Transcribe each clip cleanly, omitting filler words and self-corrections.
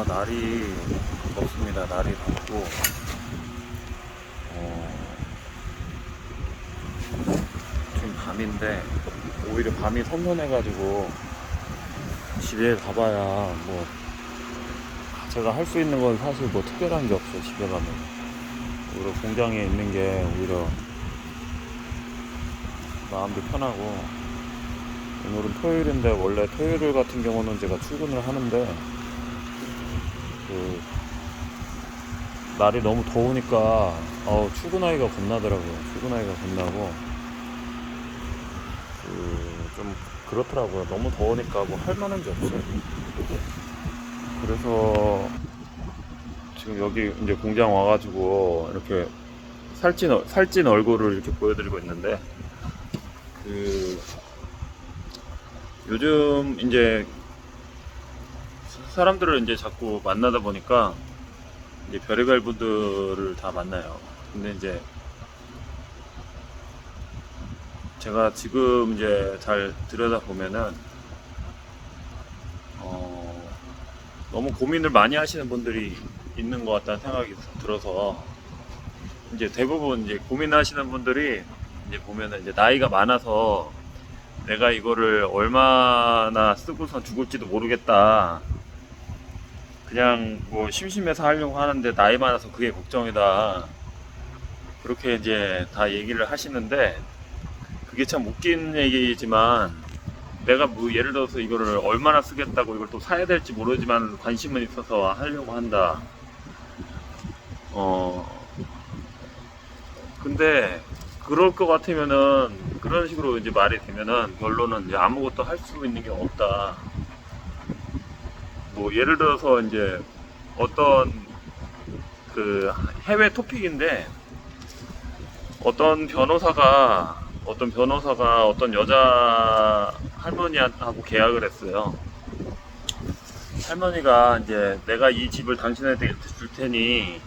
날이 덥습니다. 날이 덥고, 지금 밤인데, 오히려 밤이 선선해가지고, 집에 가봐야, 뭐, 제가 할 수 있는 건 사실 뭐 특별한 게 없어요, 집에 가면. 오히려 공장에 있는 게 오히려 마음도 편하고, 오늘은 토요일인데, 원래 토요일 같은 경우는 제가 출근을 하는데, 그, 날이 너무 더우니까 출근하기가 겁나더라고요. 출근하기가 겁나고 좀 그렇더라고요. 너무 더우니까 뭐 할 만한 게 없어요. 그래서 지금 여기 이제 공장 와가지고 이렇게 살찐 얼굴을 이렇게 보여드리고 있는데, 그 요즘 이제 사람들을 이제 자꾸 만나다 보니까 이제 별의별 분들을 다 만나요. 근데 이제 제가 지금 이제 잘 들여다 보면은 너무 고민을 많이 하시는 분들이 있는 것 같다는 생각이 들어서, 이제 대부분 이제 고민하시는 분들이 이제 보면은 이제 나이가 많아서 내가 이거를 얼마나 쓰고선 죽을지도 모르겠다, 그냥 뭐 심심해서 하려고 하는데 나이 많아서 그게 걱정이다, 그렇게 이제 다 얘기를 하시는데, 그게 참 웃긴 얘기지만, 내가 뭐 예를 들어서 이거를 얼마나 쓰겠다고 이걸 또 사야 될지 모르지만 관심은 있어서 하려고 한다. 어 근데 그럴 것 같으면은, 그런 식으로 이제 말이 되면은 결론은 이제 아무것도 할 수 있는 게 없다. 뭐 예를 들어서 이제 어떤 그 해외 토픽인데, 어떤 변호사가 어떤 여자 할머니하고 계약을 했어요. 할머니가 이제 내가 이 집을 당신한테 줄 테니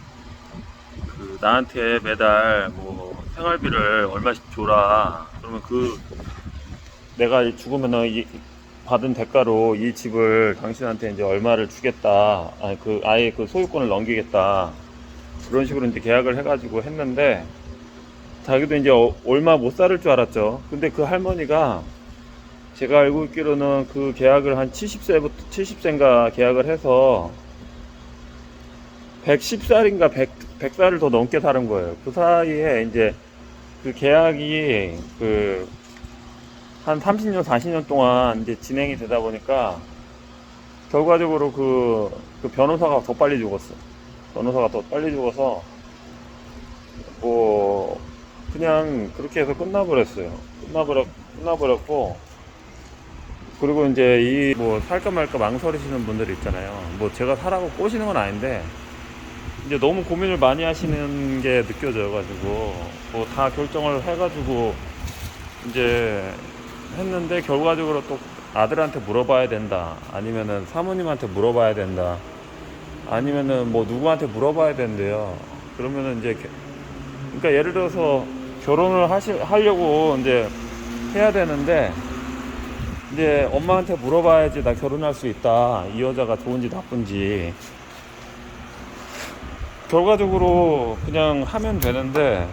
나한테 매달 뭐 생활비를 얼마씩 줘라. 그러면 내가 죽으면은 받은 대가로 이 집을 당신한테 이제 얼마를 주겠다. 아니 아예 그 소유권을 넘기겠다. 그런 식으로 이제 계약을 해가지고 했는데, 자기도 이제 얼마 못 살을 줄 알았죠. 근데 그 할머니가, 제가 알고 있기로는 그 계약을 한 70세인가 계약을 해서 110살인가 100살을 더 넘게 사는 거예요. 그 사이에 이제 그 계약이 한 30년, 40년 동안 이제 진행이 되다 보니까 결과적으로 그 변호사가 더 빨리 죽었어. 변호사가 더 빨리 죽어서 뭐 그냥 그렇게 해서 끝나버렸어요. 끝나버렸고, 그리고 이제 이 뭐 살까 말까 망설이시는 분들 있잖아요. 뭐 제가 사라고 꼬시는 건 아닌데, 이제 너무 고민을 많이 하시는 게 느껴져 가지고 뭐 다 결정을 해가지고 이제 했는데, 결과적으로 또 아들한테 물어봐야 된다, 아니면은 사모님한테 물어봐야 된다, 아니면은 뭐 누구한테 물어봐야 된대요. 그러면은 이제 그러니까 예를 들어서 결혼을 하려고 이제 해야 되는데, 이제 엄마한테 물어봐야지 나 결혼할 수 있다, 이 여자가 좋은지 나쁜지. 결과적으로 그냥 하면 되는데,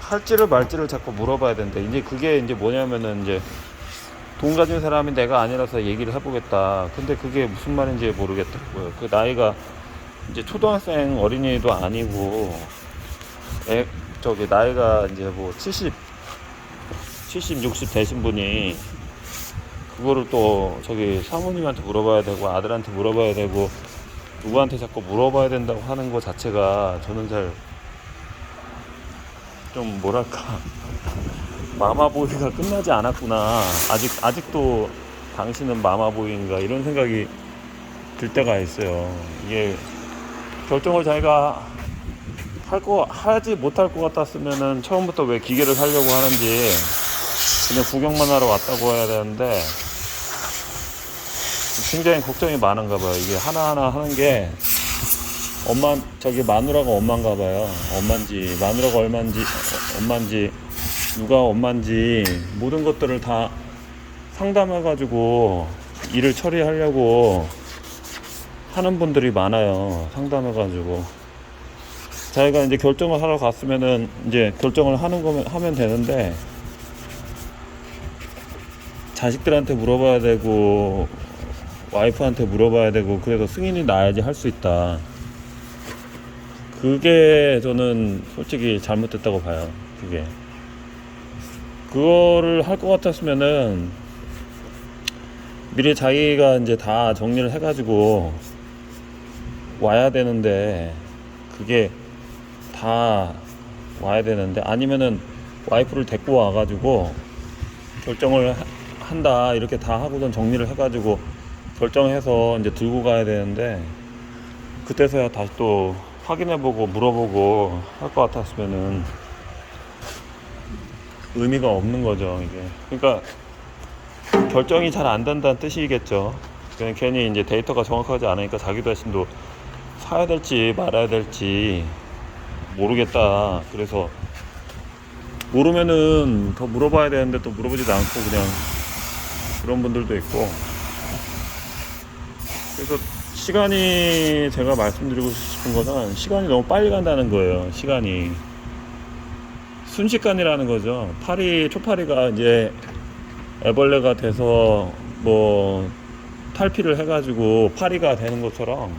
할지를 말지를 자꾸 물어봐야 된대. 이제 그게 이제 뭐냐면은, 이제 돈 가진 사람이 내가 아니라서 얘기를 해보겠다. 근데 그게 무슨 말인지 모르겠더라고요. 그 나이가 이제 초등학생 어린이도 아니고, 나이가 이제 뭐 60 되신 분이 그거를 또 사모님한테 물어봐야 되고 아들한테 물어봐야 되고 누구한테 자꾸 물어봐야 된다고 하는 거 자체가, 저는 잘 좀 뭐랄까 마마보이가 끝나지 않았구나, 아직도 당신은 마마보이인가, 이런 생각이 들 때가 있어요. 이게 결정을 자기가 하지 못할 것 같았으면은 처음부터 왜 기계를 사려고 하는지 그냥 구경만 하러 왔다고 해야 되는데, 굉장히 걱정이 많은가 봐요. 이게 하나하나 하는 게, 마누라가 엄마인가 봐요. 마누라가 엄마인지 누가 엄마인지 모든 것들을 다 상담해가지고 일을 처리하려고 하는 분들이 많아요. 상담해가지고 자기가 이제 결정을 하러 갔으면은 이제 결정을 하는 거면 하면 되는데 자식들한테 물어봐야 되고 와이프한테 물어봐야 되고 그래서 승인이 나야지 할 수 있다. 그게 저는 솔직히 잘못됐다고 봐요. 그거를 할 것 같았으면은 미리 자기가 이제 다 정리를 해가지고 와야 되는데 그게 다 와야 되는데 아니면은 와이프를 데리고 와가지고 결정을 한다 이렇게 다 하고선 정리를 해가지고 결정해서 이제 들고 가야 되는데 그때서야 다시 또 확인해보고 물어보고 할 것 같았으면은 의미가 없는 거죠 이게. 그러니까 결정이 잘 안 된다는 뜻이겠죠. 그냥 괜히 이제 데이터가 정확하지 않으니까 자기 자신도 사야 될지 말아야 될지 모르겠다. 그래서 모르면은 더 물어봐야 되는데 또 물어보지도 않고 그냥 그런 분들도 있고. 그래서 시간이 제가 말씀드리고 싶은 것은 시간이 너무 빨리 간다는 거예요. 시간이 순식간이라는 거죠. 초파리가 이제 애벌레가 돼서 뭐 탈피를 해가지고 파리가 되는 것처럼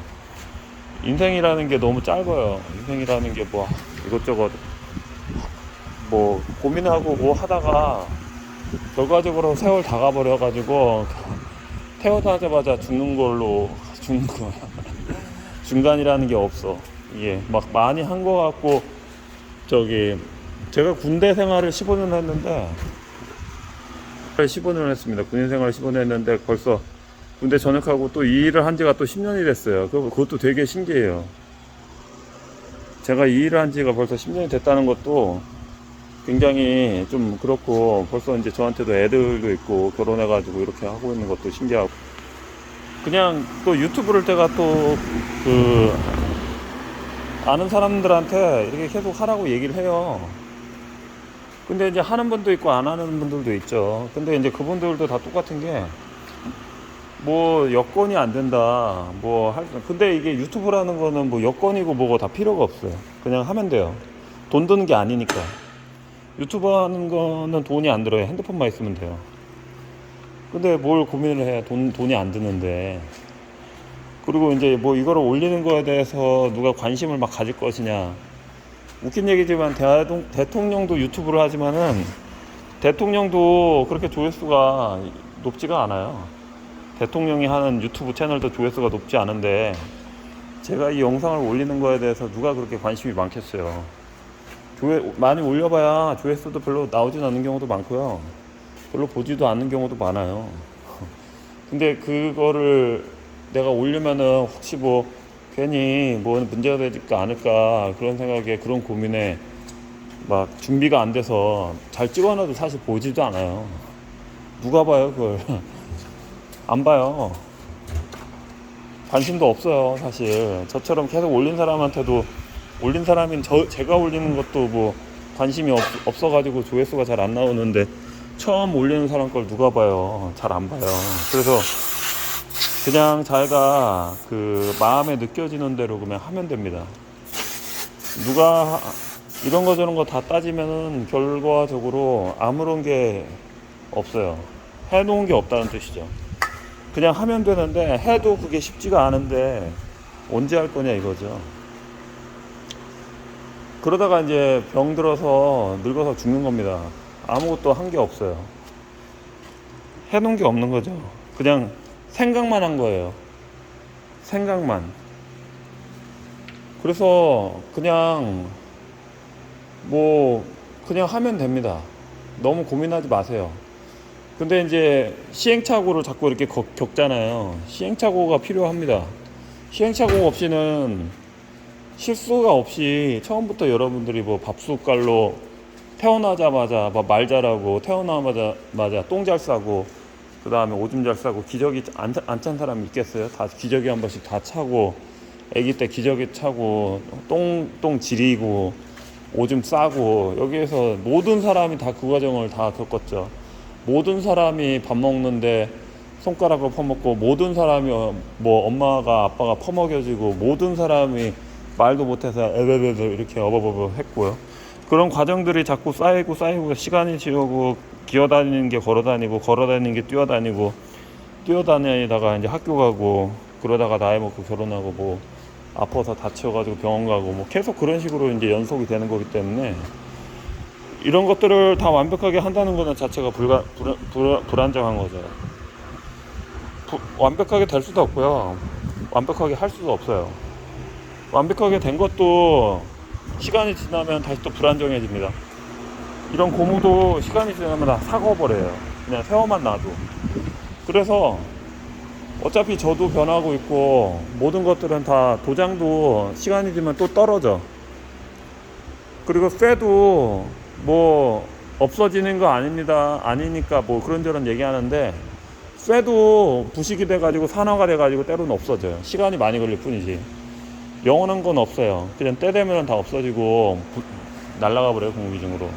인생이라는 게 너무 짧아요. 인생이라는 게 뭐 이것저것 뭐 고민하고 뭐 하다가 결과적으로 세월 다 가버려가지고 태어나자마자 죽는 거야. 중간이라는 게 없어. 이게 막 많이 한 거 같고 제가 군대 생활을 15년 했는데 15년을 했습니다. 군인 생활을 15년 했는데 벌써 군대 전역하고 또 이 일을 한 지가 또 10년이 됐어요. 그것도 되게 신기해요. 제가 이 일을 한 지가 벌써 10년이 됐다는 것도 굉장히 좀 그렇고 벌써 이제 저한테도 애들도 있고 결혼해가지고 이렇게 하고 있는 것도 신기하고 그냥 또 유튜브를 제가 또 아는 사람들한테 이렇게 계속 하라고 얘기를 해요. 근데 이제 하는 분도 있고 안 하는 분들도 있죠. 근데 이제 그분들도 다 똑같은 게 뭐 여건이 안 된다 근데 이게 유튜브라는 거는 뭐 여건이고 뭐고 다 필요가 없어요. 그냥 하면 돼요. 돈 드는 게 아니니까. 유튜브 하는 거는 돈이 안 들어요. 핸드폰만 있으면 돼요. 근데 뭘 고민을 해. 돈이 안 드는데. 그리고 이제 뭐 이거를 올리는 거에 대해서 누가 관심을 막 가질 것이냐. 웃긴 얘기지만 대통령도 유튜브를 하지만은 대통령도 그렇게 조회수가 높지가 않아요. 대통령이 하는 유튜브 채널도 조회수가 높지 않은데 제가 이 영상을 올리는 거에 대해서 누가 그렇게 관심이 많겠어요. 많이 올려봐야 조회수도 별로 나오진 않는 경우도 많고요. 별로 보지도 않는 경우도 많아요. 근데 그거를 내가 올리면은 혹시 뭐 괜히 뭐 문제가 되지 않을까 그런 생각에 그런 고민에 막 준비가 안 돼서 잘 찍어놔도 사실 보지도 않아요. 누가 봐요 그걸. 안 봐요. 관심도 없어요 사실. 저처럼 계속 올린 사람한테도 올린 사람인 제가 올리는 것도 뭐 관심이 없어가지고 조회수가 잘 안 나오는데 처음 올리는 사람 걸 누가 봐요. 잘 안 봐요. 그래서 그냥 자기가 마음에 느껴지는 대로 그냥 하면 됩니다. 누가 이런 거 저런 거 다 따지면은 결과적으로 아무런 게 없어요. 해놓은 게 없다는 뜻이죠. 그냥 하면 되는데 해도 그게 쉽지가 않은데 언제 할 거냐 이거죠. 그러다가 이제 병 들어서 늙어서 죽는 겁니다. 아무것도 한 게 없어요. 해놓은 게 없는 거죠. 그냥 생각만 한 거예요. 생각만. 그래서 그냥 그냥 하면 됩니다. 너무 고민하지 마세요. 근데 이제 시행착오를 자꾸 이렇게 겪잖아요. 시행착오가 필요합니다. 시행착오 없이는 실수가 없이 처음부터 여러분들이 뭐 밥숟갈로 태어나자마자 말 잘하고 태어나자마자 똥 잘 싸고 그 다음에 오줌 잘 싸고 기저귀 안 찬 사람이 있겠어요? 다 기저귀 한 번씩 다 차고 아기 때 기저귀 차고 똥 지리고 오줌 싸고 여기에서 모든 사람이 다 그 과정을 다 겪었죠. 모든 사람이 밥 먹는데 손가락으로 퍼먹고, 모든 사람이 뭐 엄마가 아빠가 퍼먹여지고, 모든 사람이 말도 못해서 에베베베 이렇게 어버버버 했고요. 그런 과정들이 자꾸 쌓이고 시간이 지르고, 기어다니는 게 걸어다니고, 걸어다니는 게 뛰어다니고, 뛰어다니다가 이제 학교 가고, 그러다가 나이 먹고 결혼하고, 뭐 아파서 다쳐가지고 병원 가고, 뭐 계속 그런 식으로 이제 연속이 되는 거기 때문에, 이런 것들을 다 완벽하게 한다는 거는 자체가 불안정한 거죠. 완벽하게 될 수도 없고요, 완벽하게 할 수도 없어요. 완벽하게 된 것도 시간이 지나면 다시 또 불안정해집니다. 이런 고무도 시간이 지나면 다 삭아버려요. 그냥 세워만 놔도. 그래서 어차피 저도 변하고 있고, 모든 것들은 다, 도장도 시간이 지나면 또 떨어져. 그리고 쇠도 뭐 없어지는 거 아닙니다, 아니니까 뭐 그런저런 얘기하는데, 쇠도 부식이 돼가지고 산화가 돼가지고 때로는 없어져요. 시간이 많이 걸릴 뿐이지 영원한 건 없어요. 그냥 때 되면 다 없어지고 날아가 버려요, 공기중으로.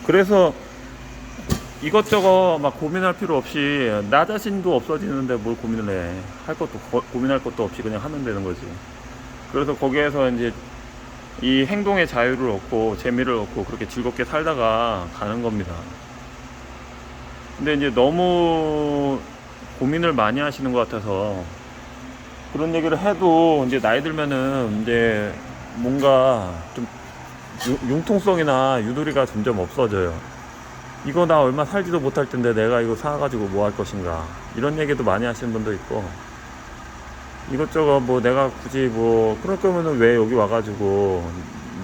그래서 이것저것 막 고민할 필요 없이, 나 자신도 없어지는데 뭘 고민을 해. 할 것도 고민할 것도 없이 그냥 하면 되는 거지. 그래서 거기에서 이제 이 행동의 자유를 얻고 재미를 얻고 그렇게 즐겁게 살다가 가는 겁니다. 근데 이제 너무 고민을 많이 하시는 것 같아서, 그런 얘기를 해도 이제 나이 들면은 이제 뭔가 좀 융통성이나 유도리가 점점 없어져요. 이거 나 얼마 살지도 못할 텐데 내가 이거 사가지고 뭐 할 것인가, 이런 얘기도 많이 하시는 분도 있고, 이것저것 뭐 내가 굳이 뭐 그럴 거면은 왜 여기 와가지고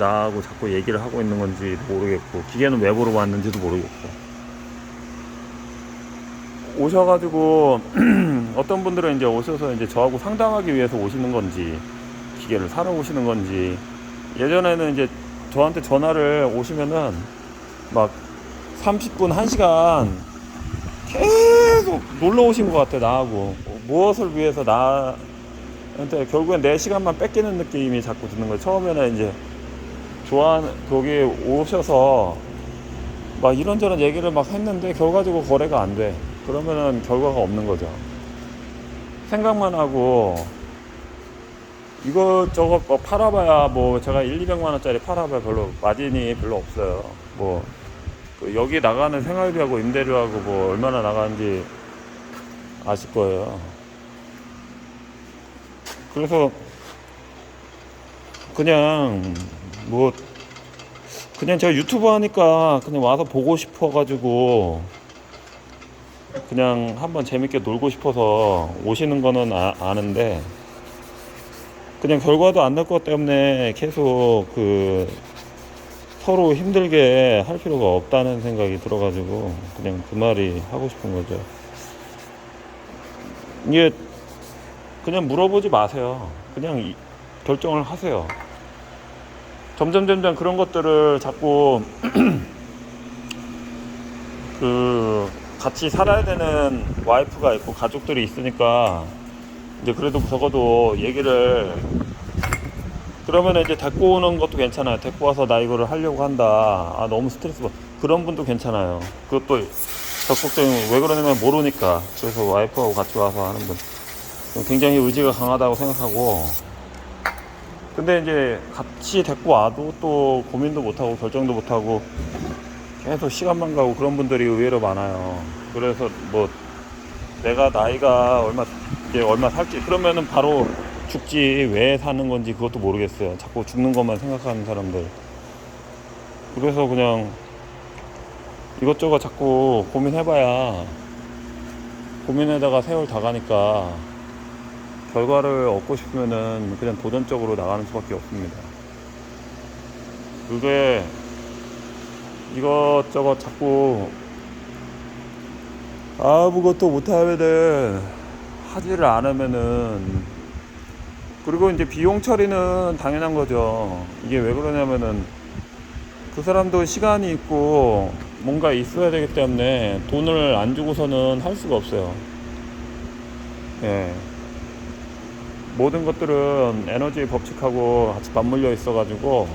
나하고 자꾸 얘기를 하고 있는 건지 모르겠고, 기계는 왜 보러 왔는지도 모르겠고. 오셔가지고 어떤 분들은 이제 오셔서 이제 저하고 상담하기 위해서 오시는 건지, 기계를 사러 오시는 건지. 예전에는 이제 저한테 전화를 오시면은 막 30분, 1시간 계속 놀러 오신 것 같아, 나하고. 무엇을 위해서 나한테 결국엔 내 시간만 뺏기는 느낌이 자꾸 드는 거예요. 처음에는 이제 거기 오셔서 막 이런저런 얘기를 막 했는데 결과적으로 거래가 안 돼. 그러면은 결과가 없는 거죠. 생각만 하고 이것저것 뭐 팔아봐야, 뭐 제가 1,200만 원짜리 팔아봐야 별로 마진이 별로 없어요. 뭐 여기 나가는 생활비하고 임대료하고 뭐 얼마나 나가는지 아실 거예요. 그래서 그냥 뭐 그냥 제가 유튜브 하니까 그냥 와서 보고 싶어 가지고 그냥 한번 재밌게 놀고 싶어서 오시는 거는 아는데, 그냥 결과도 안 날 것 때문에 계속 서로 힘들게 할 필요가 없다는 생각이 들어가지고 그냥 그 말이 하고 싶은 거죠. 이게 그냥 물어보지 마세요. 그냥 결정을 하세요. 점점 그런 것들을 자꾸 같이 살아야 되는 와이프가 있고 가족들이 있으니까, 이제 그래도 적어도 얘기를, 그러면 이제 데리고 오는 것도 괜찮아요. 데리고 와서 나 이거를 하려고 한다, 너무 스트레스 받, 그런 분도 괜찮아요. 그것도 적극적인, 왜 그러냐면 모르니까. 그래서 와이프하고 같이 와서 하는 분 굉장히 의지가 강하다고 생각하고, 근데 이제 같이 데리고 와도 또 고민도 못하고 결정도 못하고 계속 시간만 가고 그런 분들이 의외로 많아요. 그래서 뭐 내가 나이가 얼마 살지, 그러면은 바로 죽지, 왜 사는 건지 그것도 모르겠어요. 자꾸 죽는 것만 생각하는 사람들. 그래서 그냥 이것저것 자꾸 고민해봐야, 고민에다가 세월 다 가니까 결과를 얻고 싶으면은 그냥 도전적으로 나가는 수밖에 없습니다. 그게 이것저것 자꾸 아무것도 못하면은, 하지를 않으면은, 그리고 이제 비용 처리는 당연한 거죠. 이게 왜 그러냐면은 그 사람도 시간이 있고 뭔가 있어야 되기 때문에 돈을 안 주고서는 할 수가 없어요. 예. 모든 것들은 에너지 법칙하고 같이 맞물려 있어가지고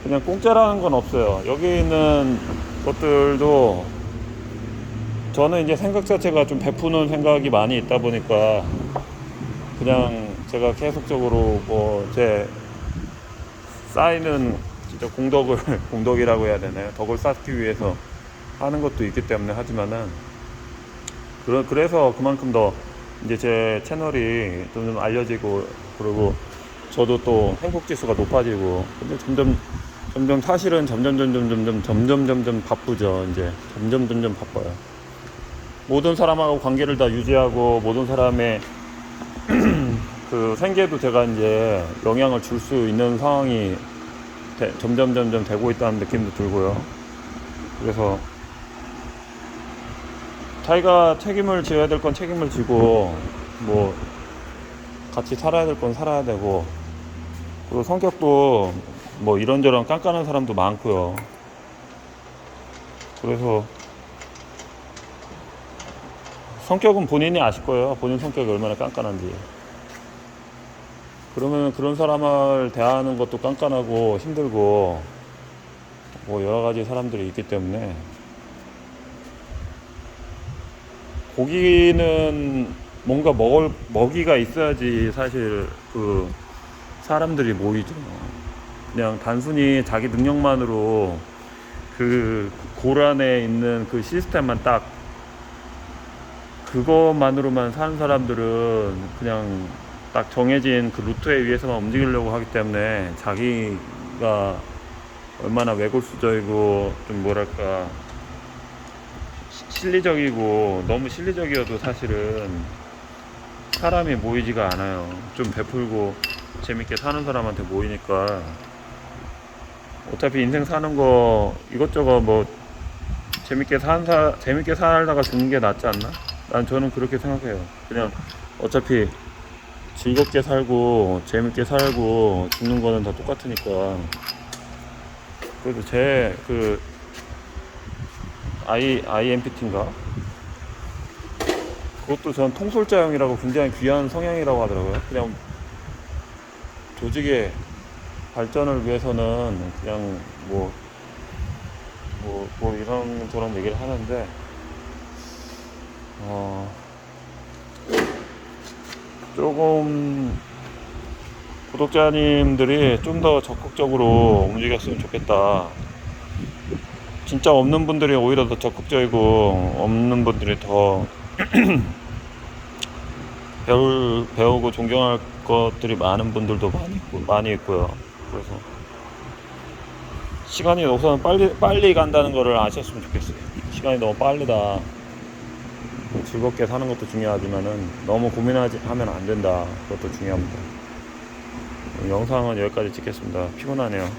그냥 공짜라는 건 없어요. 여기 있는 것들도 저는 이제 생각 자체가 좀 베푸는 생각이 많이 있다 보니까 그냥 제가 계속적으로 뭐 제 쌓이는 진짜 공덕을 공덕이라고 해야 되나요? 덕을 쌓기 위해서 하는 것도 있기 때문에 하지만은 그래서 그만큼 더 이제 제 채널이 좀 알려지고 그리고 저도 또 행복 지수가 높아지고 근데 점점 사실은 점점 바쁘죠. 이제 점점 바빠요. 모든 사람하고 관계를 다 유지하고 모든 사람의 그 생계도 제가 이제 영향을 줄 수 있는 상황이 점점 되고 있다는 느낌도 들고요. 그래서 자기가 책임을 져야 될 건 책임을 지고 뭐 같이 살아야 될 건 살아야 되고 그리고 성격도 뭐 이런저런 깐깐한 사람도 많고요. 그래서 성격은 본인이 아실 거예요. 본인 성격이 얼마나 깐깐한지. 그러면 그런 사람을 대하는 것도 깐깐하고 힘들고 뭐 여러 가지 사람들이 있기 때문에 고기는 뭔가 먹이가 있어야지 사실 그 사람들이 모이죠. 그냥 단순히 자기 능력만으로 그 고란에 있는 그 시스템만 딱 그것만으로만 사는 사람들은 그냥 딱 정해진 그 루트에 의해서만 움직이려고 하기 때문에 자기가 얼마나 외골수적이고 좀 뭐랄까 실리적이고 너무 실리적이어도 사실은 사람이 모이지가 않아요. 좀 베풀고 재밌게 사는 사람한테 모이니까 어차피 인생 사는 거 이것저것 뭐 재밌게 살다가 죽는 게 낫지 않나? 저는 그렇게 생각해요. 그냥 어차피 즐겁게 살고 재밌게 살고 죽는 거는 다 똑같으니까. 그래도 제 그 INFP인가? 그것도 전 통솔자형이라고 굉장히 귀한 성향이라고 하더라고요. 그냥 조직의 발전을 위해서는 그냥 뭐 이런저런 얘기를 하는데 조금 구독자님들이 좀 더 적극적으로 움직였으면 좋겠다. 진짜 없는 분들이 오히려 더 적극적이고 없는 분들이 더 배우고 존경할 것들이 많은 분들도 많이 있고요. 그래서 시간이 우선 빨리 간다는 거를 아셨으면 좋겠어요. 시간이 너무 빠르다. 즐겁게 사는 것도 중요하지만은 너무 고민하면 안 된다. 그것도 중요합니다. 영상은 여기까지 찍겠습니다. 피곤하네요.